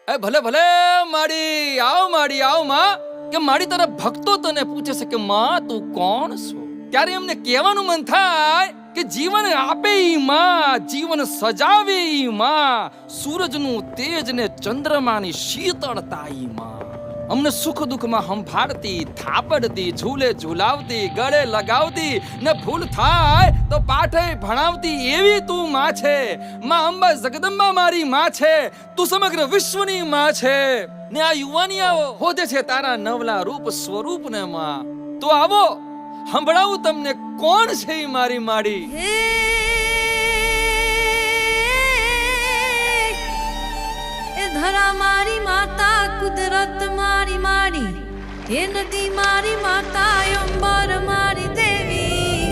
એ ભલે ભલે માડી આવ માં કે માડી તારા ભક્તો તને પૂછે છે કે માં તું કોણ છો? ત્યારે એમને કહેવાનું મન થાય કે જીવન આપે ઈ માં, જીવન સજાવે ઈ માં, સૂરજનું તેજ ને ચંદ્રમાની શીતળતા ઈ માં, અમને સુખ દુઃખમાં હંફાળતી, થાપડતી, ઝૂલે ઝૂલાવતી, ગળે લગાવતી ને ભૂલ થાય તો પાઠે ભણાવતી એવી તું માં છે. માં અંબા જગદંબા મારી માં છે, તું સમગ્ર વિશ્વની માં છે. ને આ યુવાનિયાઓ હોદે છે તારા નવલા રૂપ સ્વરૂપ ને માં. તો આવો સંભળાવું તમને કોણ છે ઈ મારી માડી. ધરા મારી માતા, કુદરત મારી માડી, હે નદી મારી માતા, અંબર મારી દેવી.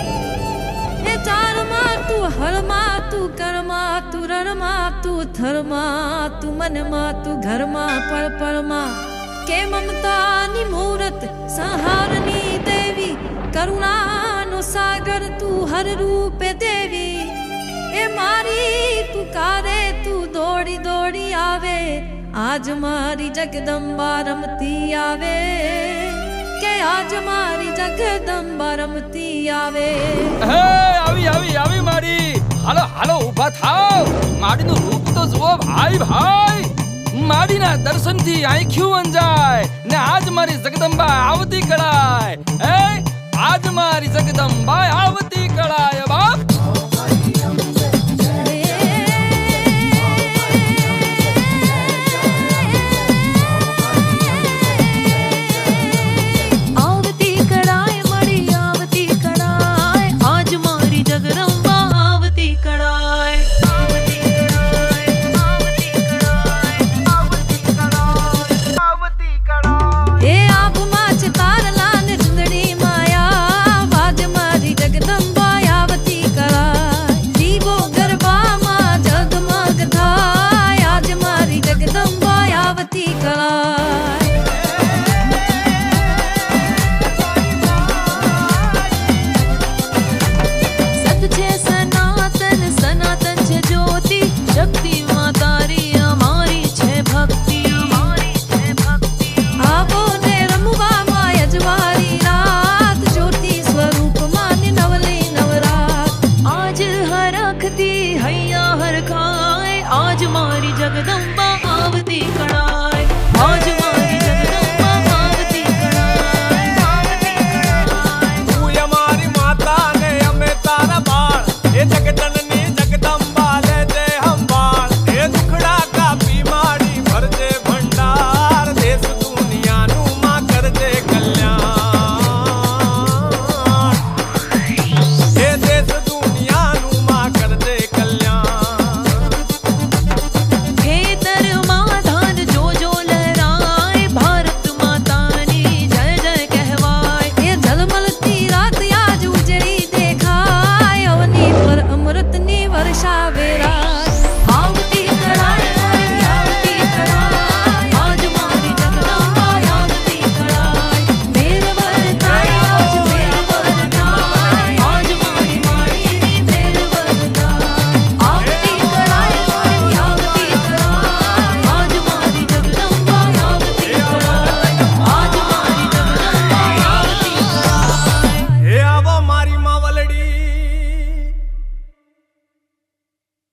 હે ચારમાં તું હરમાં, તું કરમાં, તું રણમાં, તું થરમાં, તું મનમાં, તું ઘરમાં, પળપળમાં. કે મમતાની મૂરત, સંહારની દેવી, કરુણાનો સાગર તું હર રૂપે દેવી. એ મારી પુકારે તું દોડી દોડી આવે, આજ મારી જગદંબા રમતી આવે, કે આજ મારી જગદંબા રમતી આવે. હે આવી આવી આવી માડી, હાલો હાલો ઊભા થાવ. માડીનું રૂપ તો જુઓ ભાઈ ભાઈ. માડીના દર્શનથી આંખ્યું અંજાય ને આજ મારી જગદંબા આવતી કળાય. હે આજ મારી જગદંબા આવતી કળાય બાપ. आज मारी जगदंबा आवती कड़ा.